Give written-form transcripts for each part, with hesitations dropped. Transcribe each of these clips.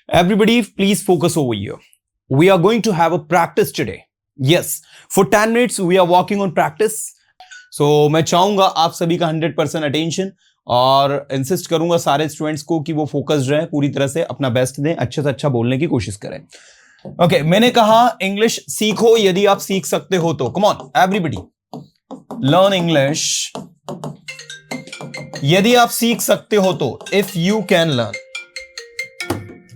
Everybody, please focus over here. We are going to have a practice today. Yes, for 10 minutes we are working on practice. So मैं चाहूंगा आप सभी का 100% attention और insist करूंगा सारे स्टूडेंट्स को कि वो फोकस्ड रहें, पूरी तरह से अपना बेस्ट दें, अच्छे से अच्छा बोलने की कोशिश करें. ओके, मैंने कहा इंग्लिश सीखो यदि आप सीख सकते हो तो. Come on everybody, learn English यदि आप सीख सकते हो तो. If you can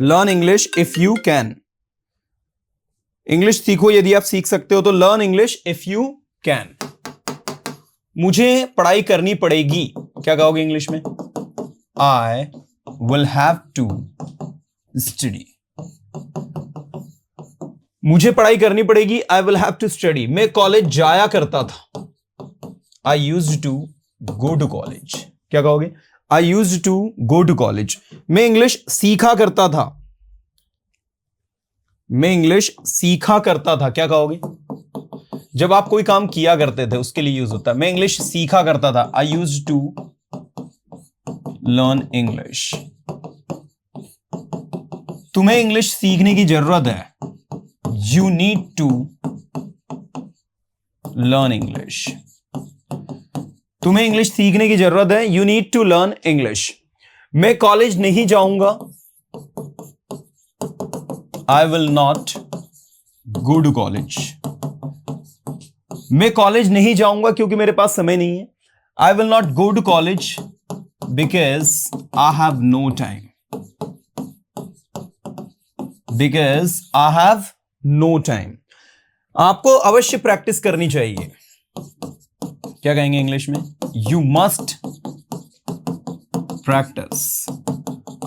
learn English if you can. English सीखो यदि आप सीख सकते हो तो. Learn English if you can. मुझे पढ़ाई करनी पड़ेगी. क्या कहोगे इंग्लिश में? I will have to study. मुझे पढ़ाई करनी पड़ेगी. I will have to study. मैं कॉलेज जाया करता था. I used to go to college. क्या कहोगे? I used to go to college. मैं इंग्लिश सीखा करता था. मैं इंग्लिश सीखा करता था. क्या कहोगे? जब आप कोई काम किया करते थे उसके लिए यूज होता है. मैं इंग्लिश सीखा करता था. I used to learn English. तुम्हें इंग्लिश सीखने की जरूरत है. You need to learn English. तुम्हें इंग्लिश सीखने की जरूरत है. You need to learn English. मैं कॉलेज नहीं जाऊंगा. I will not go to college. मैं कॉलेज नहीं जाऊंगा क्योंकि मेरे पास समय नहीं है. I will not go to college because I have no time. Because I have no time. आपको अवश्य प्रैक्टिस करनी चाहिए. क्या कहेंगे इंग्लिश में? You must practice.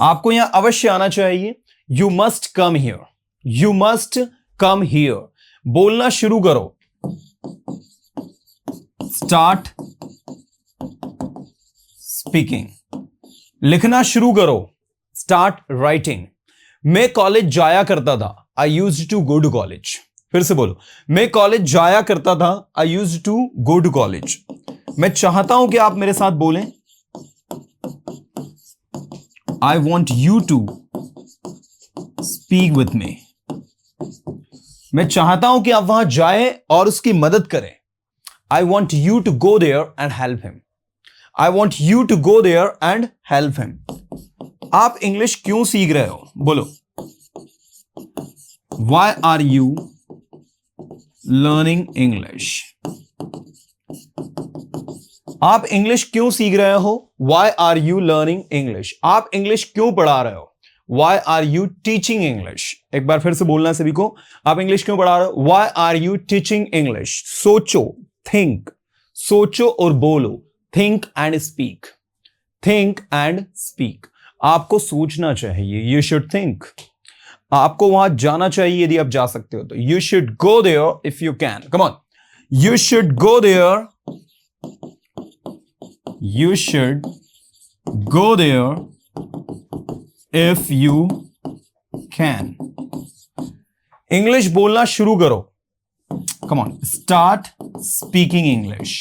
आपको यहां अवश्य आना चाहिए. You must come here. You must come here. बोलना शुरू करो. Start speaking. लिखना शुरू करो. Start writing. मैं कॉलेज जाया करता था. I used to go to college. फिर से बोलो. मैं कॉलेज जाया करता था. I used to go to college. मैं चाहता हूं कि आप मेरे साथ बोलें. I want you to speak with me. मैं चाहता हूं कि आप वहां जाएं और उसकी मदद करें. I want you to go there and help him. I want you to go there and help him. आप इंग्लिश क्यों सीख रहे हो? बोलो. Why are you learning English? आप इंग्लिश क्यों सीख रहे हो? Why are you learning English? आप इंग्लिश क्यों पढ़ा रहे हो? Why are you teaching English? एक बार फिर से बोलना सभी को. आप इंग्लिश क्यों पढ़ा रहे हो? Why are you teaching English? सोचो. थिंक. सोचो और बोलो. Think and speak. Think and speak. आपको सोचना चाहिए. You should think. आपको वहां जाना चाहिए यदि आप जा सकते हो तो. You should go there if you can. Come on. You should go there. You should go there if you can. English बोलना शुरू करो. Come on, start speaking English.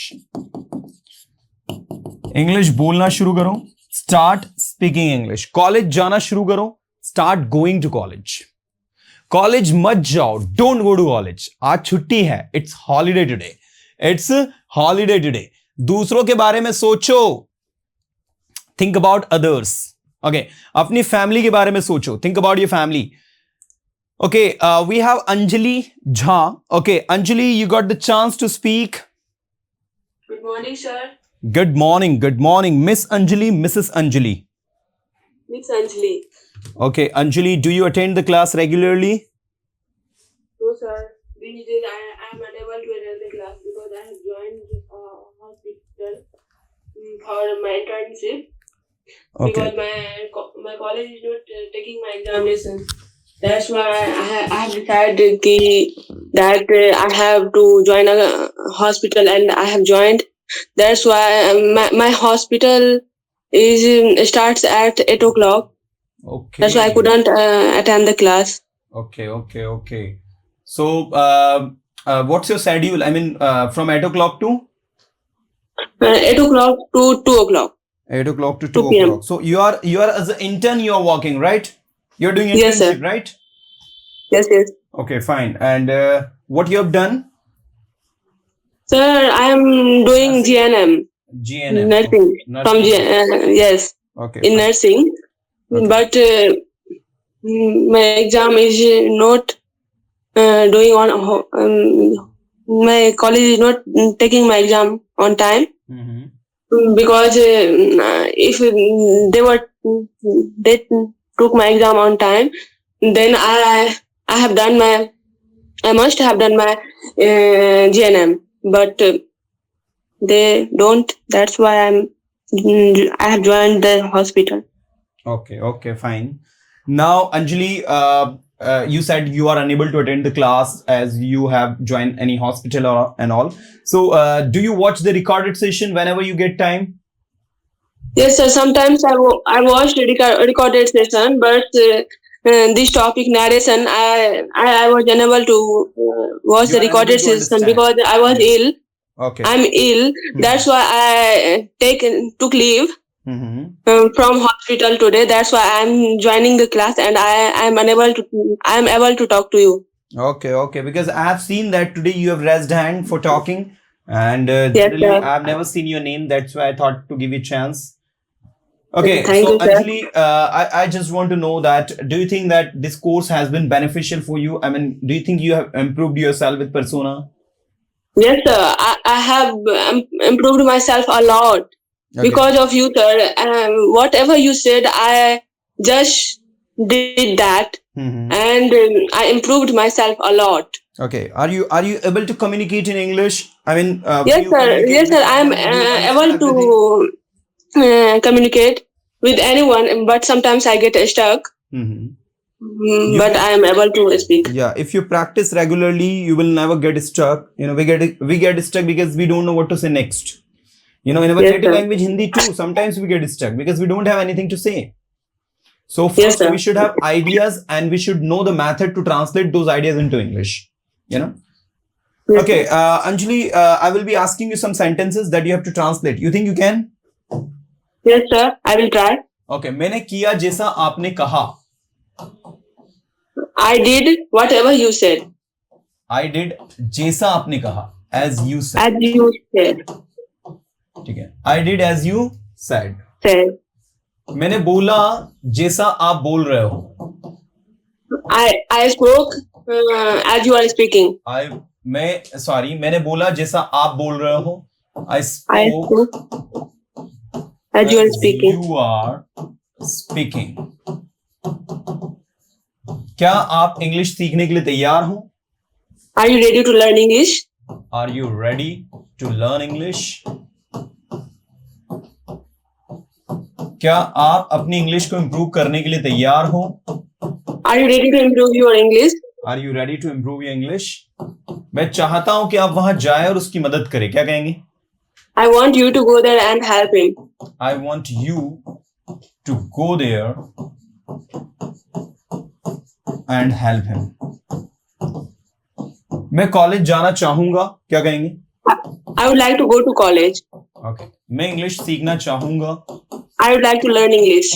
English बोलना शुरू करो. Start speaking English. कॉलेज जाना शुरू करो. Start going to college. College मत जाओ. Don't go to college. आज छुट्टी है. It's holiday today. It's holiday today. दूसरों के बारे में सोचो. Think about others. Okay. अपनी फैमिली के बारे में सोचो. Think about your family. Okay, we have Anjali Jha. Okay, Anjali, you got the chance to speak. Good morning, sir. Good morning, good morning. Miss Anjali, Mrs. Anjali. Miss Anjali. Okay, Anjali, do you attend the class regularly? No, sir. These days I am unable to attend the class because I have joined hospital for my internship. Okay. Because my college is not taking my examinations. That's why I have decided that I have to join a hospital, and I have joined. That's why my hospital starts at 8 o'clock. Okay. That's why I couldn't attend the class. Okay. So, what's your schedule? I mean, from 8 o'clock to? 8 o'clock to 2 o'clock. 8 o'clock to 2 2 p.m. o'clock. So you are as an intern you are working, right? You're doing Yes, sir. internship, right? Yes. Okay, fine. And what you have done? Sir, I am doing Nursing. GNM, GNM. nursing. Okay. From Nursing. yes, Okay. in Fine. nursing. Okay. But my exam is not doing on. My college is not taking my exam on time because if they took my exam on time, then I have done my. I must have done my GNM, but they don't. That's why I have joined the hospital. Okay, fine. Now, Anjali, you said you are unable to attend the class as you have joined any hospital and all. So, do you watch the recorded session whenever you get time? Yes, sir. Sometimes I watched recorded session, but this topic narration, I was unable to watch You the are recorded unable to session understand. because I was Yes. ill. Okay. I'm ill. That's why I took leave from hospital today. That's why I'm joining the class and I'm able to talk to you. Okay. Because I have seen that today you have raised hand for talking, and Yes, generally sir. I have never seen your name. That's why I thought to give you a chance. Okay, Thank so you, sir. Anjali, I just want to know that do you think that this course has been beneficial for you? I mean, do you think you have improved yourself with Persona? Yes, sir. I have improved myself a lot because of you, sir. Whatever you said, I just did that, and I improved myself a lot. Okay, are you able to communicate in English? I mean, Yes, sir. Yes, sir. I'm able to communicate with anyone, but sometimes I get stuck. But I am able to speak. Yeah, if you practice regularly, you will never get stuck. You know, we get stuck because we don't know what to say next. You know, in our Yes, native sir. language Hindi too, sometimes we get stuck because we don't have anything to say. So Yes, first sir. we should have ideas and we should know the method to translate those ideas into English. You know. Yes, Okay, Anjali, I will be asking you some sentences that you have to translate. You think you can? Yes, sir. I will try. Okay, मैंने किया जैसा आपने कहा. I did whatever you said. I did जैसा आपने कहा. As you said. As you said. ठीक है. I did as you said. Said. मैंने बोला जैसा आप बोल रहे हो. I spoke as you are speaking. मैंने बोला जैसा आप बोल रहे हो. I spoke as you are speaking. You are speaking. क्या आप इंग्लिश सीखने के लिए तैयार हो? Are you ready to learn English? Are you ready to learn English? क्या आप अपनी इंग्लिश को इम्प्रूव करने के लिए तैयार हो? Are you ready to improve your English? Are you ready to improve your English? मैं चाहता हूं कि आप वहां जाएं और उसकी मदद करें. क्या कहेंगे? I want you to go there and help him. I want you to go there and help him. मैं कॉलेज जाना चाहूंगा. क्या कहेंगे? I would like to go to college. Okay. मैं इंग्लिश सीखना चाहूंगा. I would like to learn English.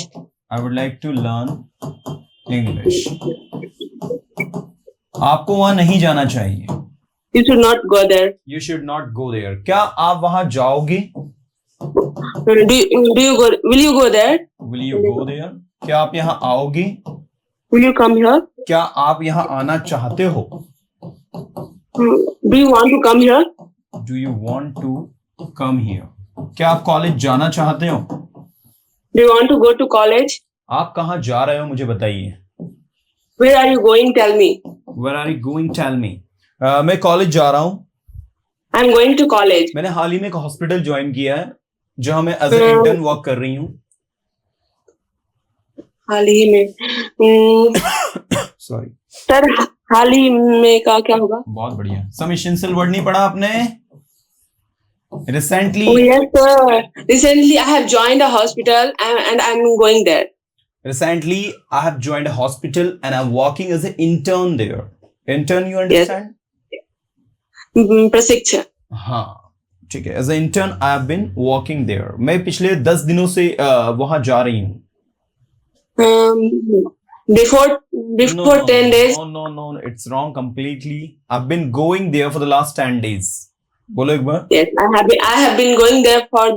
I would like to learn English. आपको वहां नहीं जाना चाहिए. You should not go there. You should not go there. क्या आप वहां जाओगे? Do you go? Will you go there? Will you go there? क्या आप यहाँ आओगे? Will you come here? क्या आप यहाँ आना चाहते हो? Do you want to come here? Do you want to come here? क्या आप कॉलेज जाना चाहते हो? Do you want to go to college? आप कहाँ जा रहे हो मुझे बताइए. Where are you going? Tell me. Where are you going? Tell me. मैं कॉलेज जा रहा हूँ. I'm going to college. मैंने हाल ही में एक हॉस्पिटल ज्वाइन किया है जहाँ मैं एज ए इंटर्न वर्क कर रही हूँ. हाल ही में सॉरी सर, हाल ही में का क्या होगा? बहुत बढ़िया. सम एसेंशियल वर्ड नहीं पढ़ा आपने? Recently. Oh yes, sir. Recently, I have joined a hospital and I'm going there. Recently, I have joined a hospital and I'm working as an intern there. Intern, you understand? Yes. प्रशिक्षण. हाँ, ठीक है. As an intern, I have been working there. मैं पिछले 10 दिनों से वहाँ जा रही हूँ. before No, 10 days. no, it's wrong completely. I've been going there for the last 10 days. बोलो एक बार. Yes, I have been going there for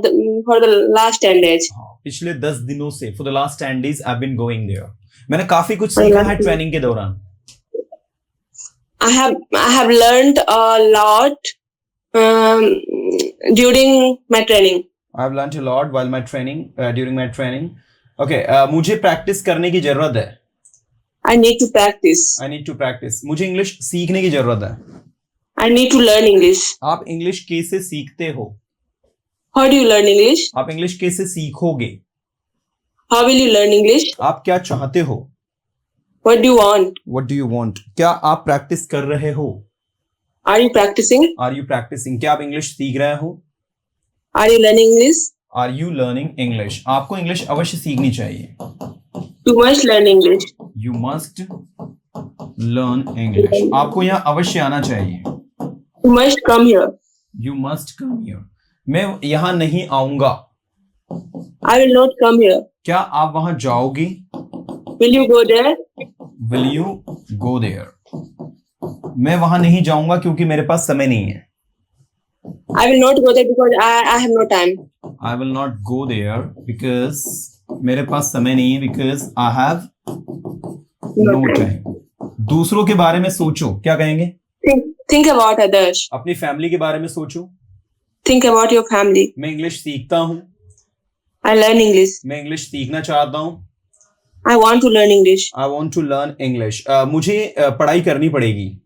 the last 10 days. हाँ, पिछले 10 दिनों से for the last 10 days I've been going there. मैंने काफी कुछ सीखा है ट्रेनिंग के दौरान. I have learned a lot during my training. I've learned a lot while my training during my training. Okay, मुझे प्रैक्टिस करने की जरूरत है. I need to practice. I need to practice. मुझे इंग्लिश सीखने की जरूरत है. I need to learn English. आप इंग्लिश कैसे सीखते हो? How do you learn English? आप इंग्लिश कैसे सीखोगे? How will you learn English? आप क्या चाहते हो? What do you want? What do you want? क्या आप प्रैक्टिस कर रहे हो? Are you practicing? Are you practicing? क्या आप इंग्लिश सीख रहे हो? Are you learning English? Are you learning English? आपको इंग्लिश अवश्य सीखनी चाहिए. You must learn English. You must learn English. आपको यहाँ अवश्य आना चाहिए. You must come here. You must come here. मैं यहाँ नहीं आऊंगा. I will not come here. क्या आप वहां जाओगी? Will you go there? Will you go there? मैं वहां नहीं जाऊंगा क्योंकि मेरे पास समय नहीं है. I will not go there because I have no time. I will not go there because मेरे पास समय नहीं है because I have no time. दूसरों के बारे में सोचो. क्या कहेंगे? Think about others. अपनी फैमिली के बारे में सोचो. Think about your family. मैं इंग्लिश सीखता हूँ. I learn English. मैं इंग्लिश सीखना चाहता हूँ. I want to learn English. I want to learn English. मुझे पढ़ाई करनी पड़ेगी.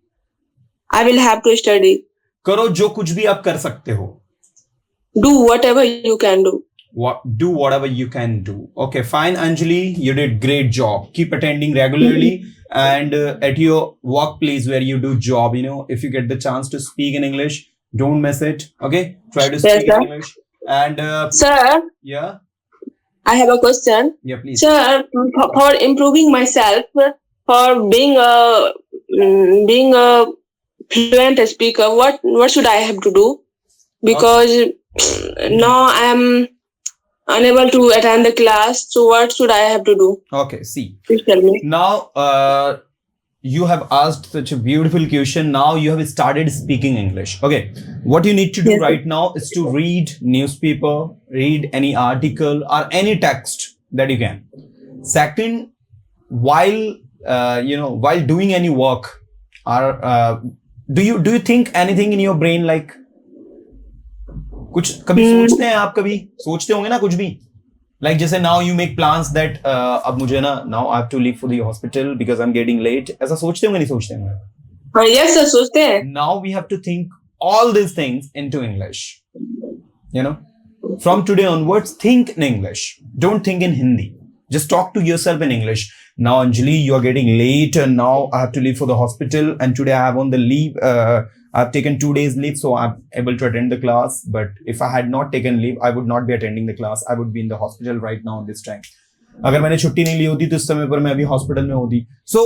I will have to study. करो जो कुछ भी आप कर सकते हो. Do whatever you can do. Do whatever you can do. Okay, fine, Anjali. You did great job. Keep attending regularly. And at your workplace where you do job, if you get the chance to speak in English, don't miss it. Okay, try to speak in English. And sir, yeah, I have a question. Yeah, please. Sir, for improving myself, for being a fluent speaker, what should I have to do? Because now I am unable to attend the class. So what should I have to do? Okay, see. Please tell me. Now, you have asked such a beautiful question. Now you have started speaking English. Okay, what you need to do right now is to read newspaper, read any article or any text that you can. Second, while doing any work, or do you think anything in your brain like? कुछ कभी सोचते हैं आप? कभी सोचते होंगे ना कुछ भी. Like जैसे now you make plans that अब मुझे ना now I have to leave for the hospital because I'm getting late. ऐसा सोचते होंगे नहीं सोचते होंगे? हाँ, yes sir, सोचते हैं. Now we have to think all these things into English. From today onwards, think in English. Don't think in Hindi. Just talk to yourself in English. Now Anjali, you are getting late and now I have to leave for the hospital and today I have on the leave. I've taken 2 days leave, so I'm able to attend the class. But if I had not taken leave, I would not be attending the class. I would be in the hospital right now this time. अगर मैंने छुट्टी नहीं ली होती तो इस समय पर मैं अभी हॉस्पिटल में होती. So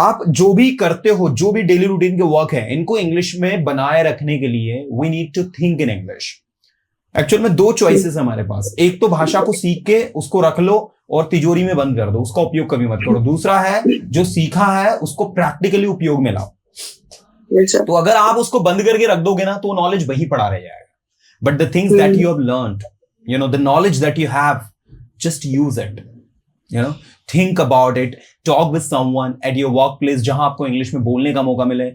आप जो भी करते हो, जो भी डेली रूटीन के वर्क है, इनको इंग्लिश में बनाए रखने के लिए we need to think in English. Actual में 2 चॉइसेस है हमारे पास. एक तो भाषा को सीख के उसको रख लो और तिजोरी में बंद कर दो, उसका उपयोग कभी मत करो. दूसरा है जो सीखा है उसको प्रैक्टिकली उपयोग में लाओ. तो अगर आप उसको बंद करके रख दोगे ना तो नॉलेज वही पड़ा रह जाएगा. But the things that you have learned, the knowledge that you have, just use it. Think about it. Talk with someone at your work place जहां आपको इंग्लिश में बोलने का मौका मिले.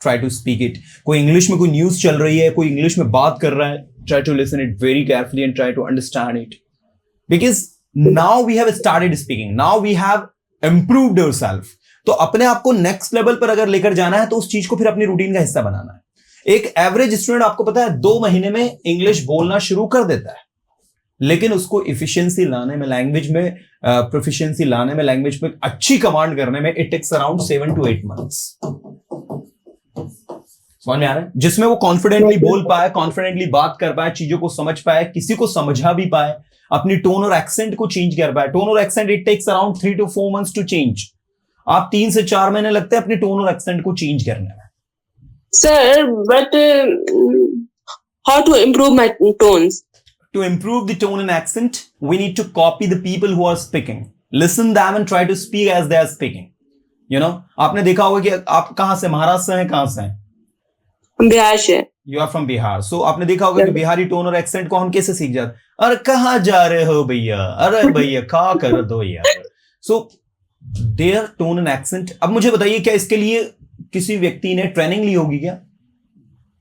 Try to speak it. कोई इंग्लिश में कोई न्यूज चल रही है, कोई इंग्लिश में बात कर रहा है, try to listen it very carefully and try to understand it. Because now we have started speaking, now we have improved yourself. तो अपने आप को नेक्स्ट लेवल पर अगर लेकर जाना है तो उस चीज को फिर अपनी रूटीन का हिस्सा बनाना है. एक एवरेज स्टूडेंट आपको पता है 2 महीने में इंग्लिश बोलना शुरू कर देता है, लेकिन उसको इफिशिएंसी लाने में, लैंग्वेज में प्रोफिशिएंसी लाने में, लैंग्वेज पे अच्छी कमांड करने में it takes around 7 to 8 months. समझ में आ रहा है? जिसमें वो कॉन्फिडेंटली बोल पाए, कॉन्फिडेंटली बात कर पाए, चीजों को समझ पाए, किसी को समझा भी पाए, अपनी टोन और एक्सेंट को चेंज कर पाए. टोन और accent it takes around 3 to 4 months to change. आप 3 से 4 महीने लगते हैं अपनी टोन और एक्सेंट को चेंज करने में. Sir, but how to improve my tones? To improve the tone and accent, we need to copy the people who are speaking. Listen them and try to speak as they are speaking. You know, आपने देखा होगा कि आप कहाँ से, महाराष्ट्र से हैं, कहाँ से हैं? बिहार से। You are from Bihar. So आपने देखा होगा कि बिहारी टोन और एक्सेंट को हम कैसे सीख जाते, अरे कहाँ जा रहे हो भैया, अरे भैया क्या कर दो यार. So their tone and accent. अब मुझे बताइए, क्या इसके लिए किसी व्यक्ति ने ट्रेनिंग ली होगी क्या?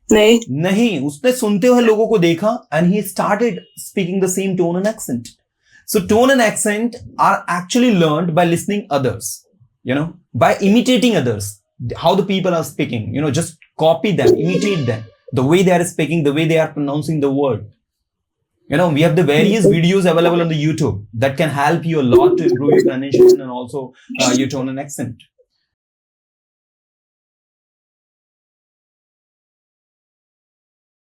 नहीं, उसने सुनते हुए लोगों को देखा and he started speaking the same tone and accent. So tone and accent are actually learned by listening others, you know, by imitating others, how the people are speaking, you know, just copy them, imitate them, the way they are speaking, the way they are pronouncing the word. You know, we have the various videos available on the YouTube that can help you a lot to improve your pronunciation and also your tone and accent.